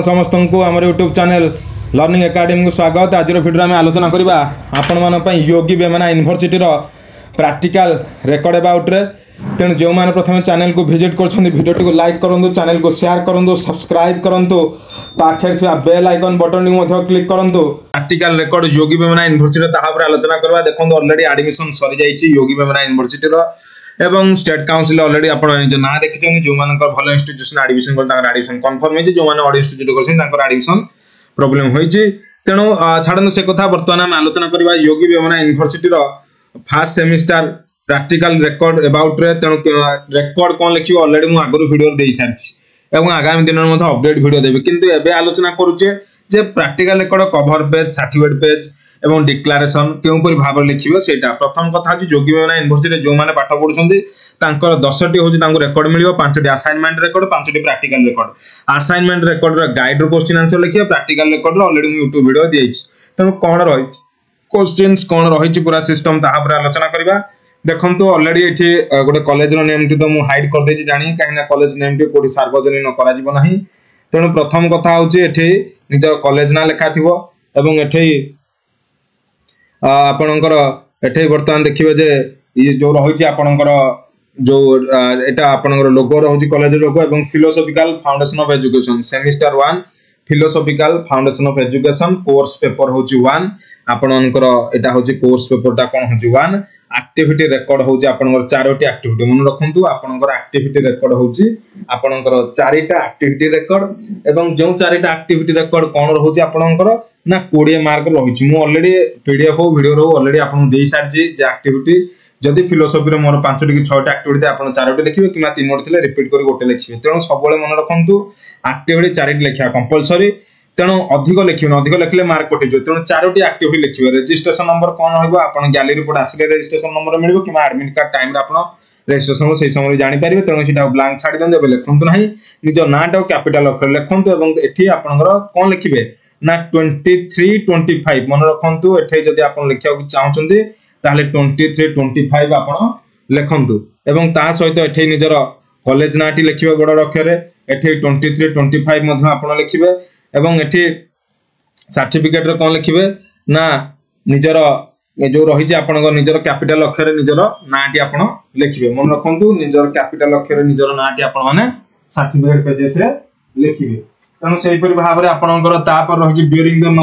समस्त को आम यूट्यूब चैनल लर्निंग एकेडमी को स्वागत। आज भिडियो आम आलोचना करवा आपण मान Yogi Vemana university practical record about रे। तेणु जो मैंने प्रथम चैनल को विजिट कर को लाइक करूँ, चैनल को शेयर करूँ, सब्सक्राइब करूँ, पाखे बेल आइकन बटन को क्लिक करूँ। प्रैक्टिकल रेकर्ड योगी वेमना यूनिवर्सिटी तापर आलोचना करवा। देखो ऑलरेडी एडमिशन सरी जाइए योगी वेमना यूनिवर्सिटी एवं स्टेट काउंसिल ऑलरेडी आप ना देखते जो भल इंस्टीट्यूशन एडमिशन एडमिशन कन्फर्म होती, जो मैंने अड इंस्टीट्यूट कर एडमिशन प्रोब्लेम होती। तेणु छाड़ू से कथा बर्तमान आम आलोचना करवा Yogi Vemana university first semester practical record about रे। तेणु रेकर्ड कौन लिखे ऑलरेडी मुझे आगुरी वीडियो दे सारी और आगामी दिन में अपडेट वीडियो देवी, किंतु एबे आलोचना करुचे जे practical record cover page, certificate page एवं डिक्लेरेशन क्योंपरि भाव लिखिबे सेटा। प्रथम कथा अछि योगी वेमना यूनिवर्सिटी जो माने पाठ पढुछन्ती तांकर 10टी होछि तांको रेकर्ड मिलिबो, 5टी असाइनमेंट रेकर्ड, 5टी प्रैक्टिकल रेकर्ड। असाइनमेंट रेकर्ड रो गाइड रो क्वेश्चन आंसर लिखिबे, प्रैक्टिकल रेकर्ड रो ऑलरेडी मैं यूट्यूब वीडियो देइछि। तब कोन रहि क्वेश्चंस कोन रहिछि पूरा सिस्टम ताहा पर आलोचना करबा। देखंतु ऑलरेडी एठी गोटे कॉलेज रो नेम टी तो मु हाइड कर देछि जानि काहेना कॉलेज नेम टी कोडी सार्वजनिक न करा जिवो नाही। तेणु प्रथम कथा होछि एठी निज कॉलेज ना लेखा थिबो एवं एठी आपणकर एठे वर्तमान देखिबे जे ये जो रहिछि आपणकर जो एटा आपणकर लोगो रहिछि कॉलेज लोगो एवं philosophical foundation of education semester 1 philosophical foundation of education course paper होछि 1। आपणकर एटा होछि कोर्स पेपर ता कोन होछि 1। एक्टिविटी रेकॉर्ड होछि आपणकर 4टी एक्टिविटी मन रखंतु। आपणकर एक्टिविटी रेकॉर्ड होछि आपणकर 4टा एक्टिविटी रेकॉर्ड एवं जो 4टा एक्टिविटी रेकॉर्ड कोन रहुछि आपणकर ना 20 मार्क रहिछि। मु ऑलरेडी पीडीएफ हो वीडियो रो ऑलरेडी आपन देई सारछि जे एक्टिविटी जदि फिलोसॉफी रे मोर 5टी कि 6टा एक्टिविटी आपन 4टी लिखिबे किमा 3टी थिले रिपीट करी गोटे लिखिबे। तेणु सबले मन रखंतु एक्टिविटी 4टी लिखिया कंपलसरी। तेणु अधिक लिखिबे, अधिक लिखले मार्क कटि जो। तेणु 4टी एक्टिविटी लिखिबे। रजिस्ट्रेशन नंबर कोन रहइबो आपन गैलरी रिपोर्ट आसिले रजिस्ट्रेशन नंबर मिलिबो किमा एडमिट कार्ड टाइम रे आपन रजिस्ट्रेशन से समय जानि परिबे। तेणु सिटा ब्लैंक छाडी दन देबे, लिखंतु नाही निज नाटा कैपिटल अक्षर लिखंतु एवं एठी आपनकर कोन लिखिबे ना 23 25 मन रखंतु। एठे जदि आपन लिखिया चाहउछन्ती ताले 23 25 आपन लिखंतु एवं ता सहित एठे निजर कॉलेज नाटी लिखिबे बड़ अक्षर रे। एठे 23 25 मध्ये आपन लिखिबे एवं एठे सर्टिफिकेट रे कोन लिखिबे ना निजर जो रहिजे आपन निजर कैपिटल अक्षर रे निजर नाटी आपन लिखिबे। मन रखंतु निजर कैपिटल अक्षर रे निजर नाटी आपन माने सर्टिफिकेट पेजेस रे लिखिबे। तेणु से भाव में आपंकर तापर रही बियरिंग द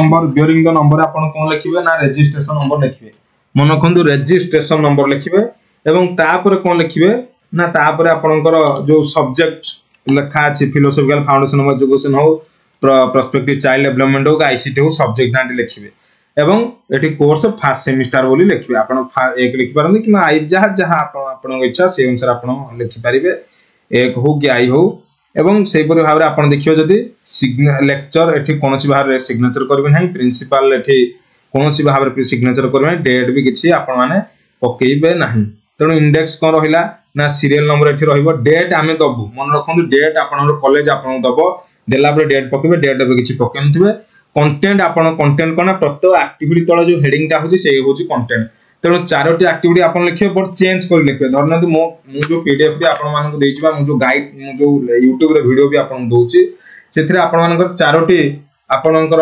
नंबर आपन कौन लिखिबे ना रजिस्ट्रेशन नंबर लिखिबे। मन रखंतु रजिस्ट्रेशन नंबर लिखिबे एवं तापर कौन लिखिबे ना तापर आपनकर जो सब्जेक्ट लिखा अछि फिलोसॉफिकल फाउंडेशन ऑफ एजुकेशन हो, प्रोस्पेक्टिव चाइल्ड डेवलपमेंट हो, आईसीटी हो, सब्जेक्ट नाटी लिखिबे एवं एठी कोर्स फर्स्ट सेमिस्टर बोली लिखिबे। आपन एक लिखि पारंदी कि आई जहा जहा आपन इच्छा से अनुसार आपन लिखि पारिबे, एक हो कि आई हो। एवं सेपरि भाव में आपन देखियो जदि लेक्चर एठी कोनोसी भाव रे सिग्नेचर करबे नाही, प्रिंसिपल एठी कोनोसी भाव रे सिग्नेचर करबे नाही, डेट भी किछि आपन माने पकेइबे नाही। तेणु इंडेक्स कोन रहिला ना सीरियल नंबर एठी रहइबो, डेट आमे दबु। मन रखंतु डेट आपन कॉलेज आपन दबो, देला पर डेट पकेबे, डेट भी किछि पकेनथिबे। कंटेंट आपन कंटेंट कोना प्रत्येक एक्टिविटी तळ जो हेडिंग ता होछि से होछि कंटेंट। तेणु 4टी एक्टिविटी आपन लिखिबे बट चेंज कर लिखिबे। धरनातु मु जो पीडीएफ भी आपन मानन को देइछबा, मु जो गाइड मु जो यूट्यूब रे वीडियो भी आपन दोछि सेथरे आपन मानकर 4टी आपनकर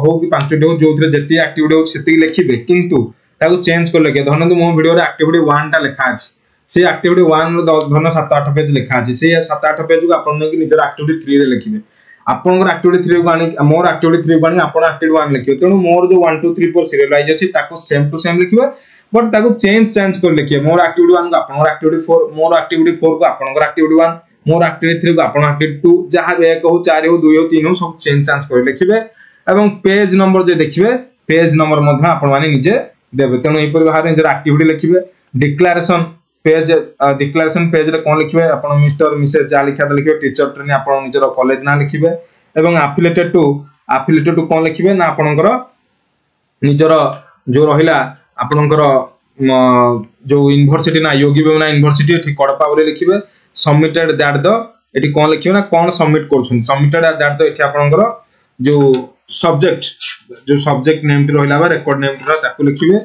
हो कि 5टी हो जोथरे जति एक्टिविटी हो सेति लिखिबे, किंतु ताको चेंज कर लिखिबे। धरनातु मो वीडियो रे एक्टिविटी 1 टा लिखा अछि, से एक्टिविटी 1 रो धरना 7-8 पेज लिखा अछि, से 7-8 पेज को आपन कि निजर एक्टिविटी 3 रे लिखिबे। आपनकर एक्टिविटी 3 को आनी मोर एक्टिविटी 3 को आनी आपन एक्टिविटी 1 लिखिबे। तेणु मोर जो 1 2 3 4 सीरियलाइज अछि ताको सेम टू सेम लिखिबे बट ताको चेंज कर लिखिए। मोर एक्टिविटी 1 को आपन एक्टिविटी 4, मोर एक्टिविटी 4 को आपन एक्टिविटी 1, मोर एक्टिविटी 3 को आपन एक्टिविटी 2, जहां 1 हो 4 हो 2 हो 3 हो सब चेंज कर लिखिबे एवं पेज नंबर जे देखिबे पेज नंबर मध्ये आपन माने निजे देबे। तेणु एई पर बाहर निजे एक्टिविटी लिखिबे। डिक्लेरेशन पेज रे कोन लिखिबे आपन मिस्टर मिसेस जा लिखा लिखिबे, टीचर ट्रेनी आपन निजर कॉलेज ना लिखिबे एवं एफिलिएटेड टू कोन लिखिबे ना आपनकर निजर जो रहिला आपनकर जो यूनिवर्सिटी ना योगी वेमना यूनिवर्सिटी एठी कडपा बोले लिखिबे। सबमिटेड दैट द एठी कोन लिखिबे ना कोन सबमिट करछन, सबमिटेड दैट द एठी आपनकर जो सब्जेक्ट नेम टी रहिला बा रेकॉर्ड नेम टी ताकू लिखिबे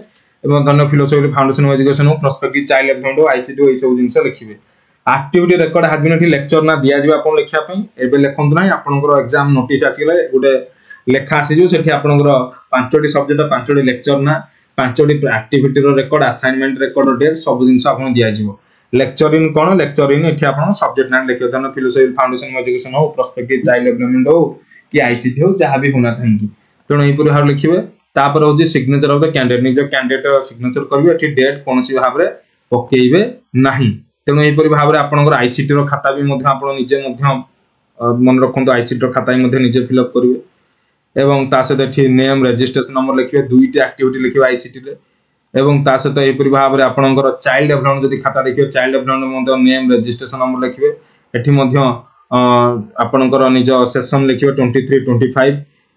एवं धन्य फिलोसॉफी फाउंडेशन ऑफ एजुकेशन हो, प्रोस्पेक्टिव चाइल्ड डेवलपमेंट हो, आईसीटी हो, ए सब जिंस लिखिबे। एक्टिविटी रेकर्ड हैज बीन एठी लेक्चर ना दिया जिबा आपन लिखिया पई एबे लेखंतु नाही आपनकर एग्जाम नोटिस आसीले गुटे लेखा आसी जो सेठी आपनकर 5टी सब्जेक्ट 5टी लेक्चर ना 5टी एक्टिविटी रो रेकर्ड असाइनमेंट रेकर्ड डेट सब जिंस आपन दिया जिवो lecture in cone lecture in एठी आपन सब्जेक्ट ना लिखियो तन फिलोसॉफी फाउंडेशन एजुकेशन हो प्रोस्पेक्टिव चाइल्ड डेवलपमेंट हो कि आईसीटी हो जहां भी होना थैंक तेणु एही पुरी भाव लिखिबे तापर हो जे सिग्नेचर ऑफ द कैंडिडेट निज कैंडिडेट सिग्नेचर करबे एठी डेट कोनसी भाव रे पकेइबे नाही तेणु एही पुरी भाव रे आपनकर आईसीटी रो खाता भी मध्य आपन निजे मध्य मन रखंतु आईसीटी रो खाता मध्य निजे फिल अप करबे एवं ता सहित एठी नेम रजिस्ट्रेशन नंबर लिखिबे दुईटी एक्टिविटी लिखिबे आईसीटी रे एवं ता सहित एही पुरी भाव रे आपनकर चाइल्ड डेवलपमेंट जदी खाता देखिबे चाइल्ड डेवलपमेंट मध्य नेम रजिस्ट्रेशन नंबर लिखिबे एठी मध्य आपनकर निज सेशन लिखिबे 23 25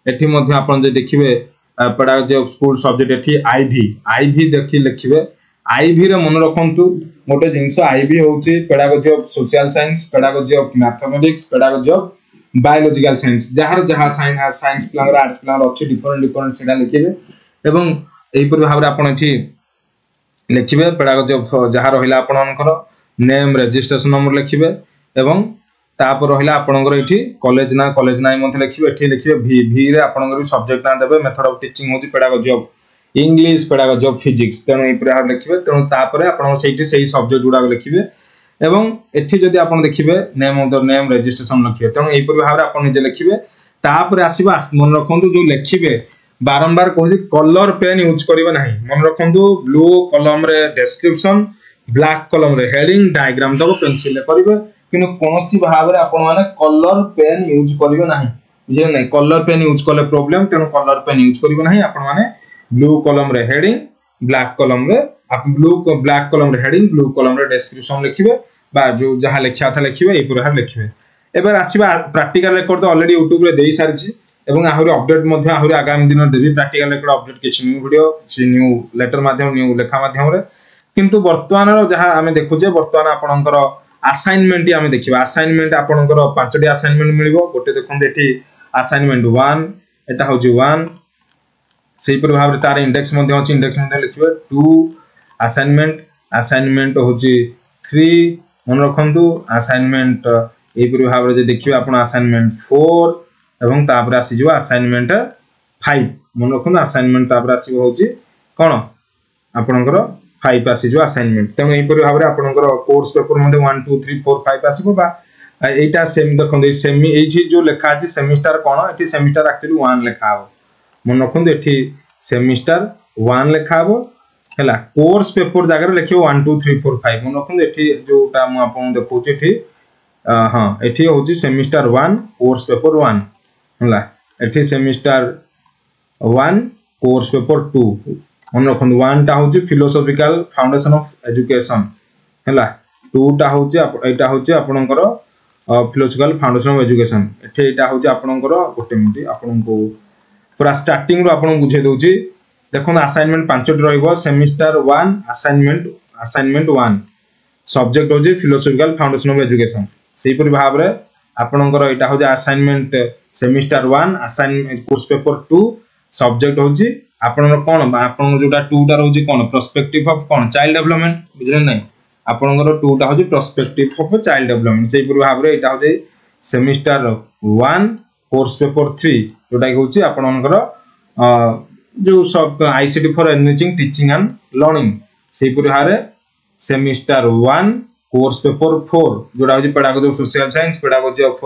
एठी मध्य आपन जे देखिबे पेडागोजी ऑफ स्कूल सब्जेक्ट एठी आईवी देखि लिखिबे आईवी रे मन रखंतु मोटे जिंस आईवी होची pedagogy of social science pedagogy of mathematics pedagogy of biological science जहार साइंस प्लान आर्ट्स प्लान अछि डिफरेंट सेडा लिखिबे एवं एही पर भाबरे आपण एठी लिखिबे पेडागोजी ऑफ जहार रहिला आपनकर नेम रजिस्ट्रेशन नंबर लिखिबे एवं तापर रहिला आपनकर एठी कॉलेज ना मथे लिखिबे एठी लिखिबे भी रे आपनकर सब्जेक्ट ना देबे मेथड ऑफ टीचिंग होती pedagogy of English pedagogy of physics तेणु ए प्रकार लिखिबे तेणु तापर आपन सेठी सही सब्जेक्ट गुडा लिखिबे एवं एठी जदी आपन देखिबे name of the name registration लिखिबे तेणु ए पर भाव रे आपन जे लिखिबे तापर आसीबा मन रखंतु जो लिखिबे बारंबार कहू कलर पेन यूज करिवे नाही मन रखंतु ब्लू कलम रे डिस्क्रिप्शन ब्लैक कलम रे हेडिंग डायग्राम दबो पेंसिल रे करिवे किनु कोनसी भाव रे आपन माने कलर पेन यूज करिवे नाही बुझे नै कलर पेन यूज करले प्रॉब्लम तेणु कलर पेन यूज करिवे नाही आपन माने ब्लू कलम रे हेडिंग ब्लैक कलम रे आप ब्लैक कलम रे हेडिंग ब्लू कलम रे डिस्क्रिप्शन लिखिबे बा जो जहा लिखिया था लिखिबे ए पुरा लिखिबे एबे आसीबा प्रैक्टिकल रेकॉर्ड तो ऑलरेडी YouTube रे देई सारिछि एवं आहुरी अपडेट मध्ये आहुरी आगामी दिन देबी प्रैक्टिकल रेकॉर्ड अपडेट किछ न्यू वीडियो किछ न्यू लेटर माध्यम न्यू लेखा माध्यम रे किंतु वर्तमान जहा हमें देखु जे वर्तमान आपनकर असाइनमेंट हमें देखिबा असाइनमेंट आपनकर 5टी असाइनमेंट मिलिबो गोटे देखुन एठी असाइनमेंट 1 एटा होजी 1 सेही पर भाव रे तार इंडेक्स मध्ये अछि इंडेक्स मध्ये लिखिबे 2 असाइनमेंट होजी 3 मन रखंतु असाइनमेंट ए पर भाव रे जे देखिबे आपण असाइनमेंट 4 एवं तापर आसी जो असाइनमेंट 5 मन रखंतु असाइनमेंट तापर आसी होजी कोन आपनकर 5 आसी जो असाइनमेंट तेणु ए पर भाव रे आपनकर कोर्स पेपर मध्ये 1 2 3 4 5 आसीबो बा एटा सेम देखंतु सेमी एठी जो लेखा अछि सेमिस्टर कोन एठी सेमिस्टर एक्चुअली 1 लेखा हो मन रखंतु एठी सेमिस्टर 1 लेखा हो हला कोर्स पेपर जागर लिखियो 1 2 3 4 5 मन रखंतु एठी जोटा म आपन देखौछि एठी हां एठी होछि सेमिस्टर 1 कोर्स पेपर 1 हला एठी सेमिस्टर 1 कोर्स पेपर 2 मन रखंतु 1 टा होछि फिलोसॉफिकल फाउंडेशन ऑफ एजुकेशन हला 2 टा होछि एटा होछि आपनकर फिलोसॉफिकल फाउंडेशन ऑफ एजुकेशन एठी एटा होछि आपनकर गोटे मिनिट आपनको पूरा स्टार्टिंग रो आपन बुझे दोछि देखो असाइनमेंट 5टी रहइबो सेमिस्टर 1 असाइनमेंट 1 सब्जेक्ट होछि फिलोसॉफिकल फाउंडेशन ऑफ एजुकेशन सेही पर भाव रे आपनकर एटा होछि assignment semester 1 assignment course paper 2 subject होछि आपन कोन आपन जोटा 2 टा रहउछि कोन पर्सपेक्टिव ऑफ कोन चाइल्ड डेवलपमेंट बुझले नै आपनकर 2 टा होछि पर्सपेक्टिव ऑफ चाइल्ड डेवलपमेंट सेही पर भाव रे एटा होछि सेमिस्टर 1 कोर्स पेपर 3 जोटा होछि आपनकर जो सब ICT for enriching teaching and learning सेही पर भाव रे सेमिस्टर 1 कोर्स पेपर 4 जोटा होछि pedagogy of social science pedagogy of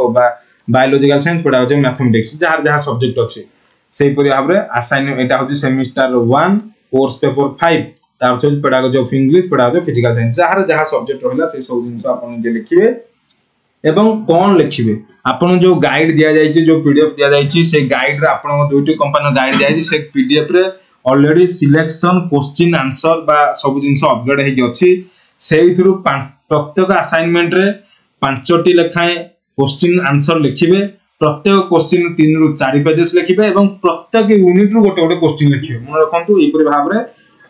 biological science pedagogy of mathematics जहार सब्जेक्ट अछि सेही पर भाव रे असाइन एटा होछि सेमिस्टर 1 कोर्स पेपर 5 तार होछि pedagogy of English pedagogy of physical science जहार सब्जेक्ट रहला से सब जिंस आपन जे लिखिबे एवं कोन लिखिबे आपन जो गाइड दिया जायछि जो पीडीएफ दिया जायछि से गाइड रे आपन दुईटी कंपनी गाइड दिया जायछि से पीडीएफ रे ऑलरेडी सिलेक्शन क्वेश्चन आंसर बा सब जिंस अपडेट हे कि अछि सेही थ्रू प्रत्येक असाइनमेंट रे 5टी लेखाए क्वेश्चन आंसर लिखिबे प्रत्येक क्वेश्चन 3 रु 4 पेजेस लिखिबे एवं प्रत्येक यूनिट रु गोटे क्वेश्चन लिखिबे मन रखंतु ए परि भाव रे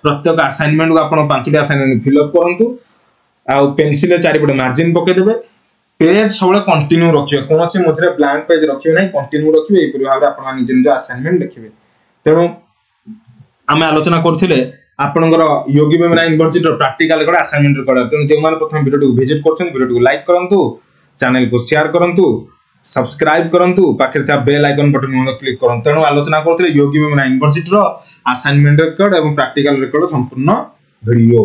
प्रत्येक असाइनमेंट को आपन 5टी असाइनमेंट फिल अप करंतु आ पेंसिल रे चारि पटे मार्जिन पके देबे पेज सबले कंटिन्यू रखिबे कोनोसी मझरे ब्लैंक पेज रखिबे नै कंटिन्यू रखिबे ए परि भाव रे आपन निज निज असाइनमेंट लिखिबे तेणु आमे आलोचना करथिले आपणकर Yogi Vemana university practical record assignment record तेणु जो मैंने प्रथम वीडियो को विजिट करछन वीडियो को लाइक करंतु चैनल को शेयर करंतु सब्सक्राइब करंतु पाखे था बेल आइकन बटन में क्लिक करंतु तेणु आलोचना करथिले Yogi Vemana university assignment record एवं प्रैक्टिकल रेकॉर्ड संपूर्ण वीडियो।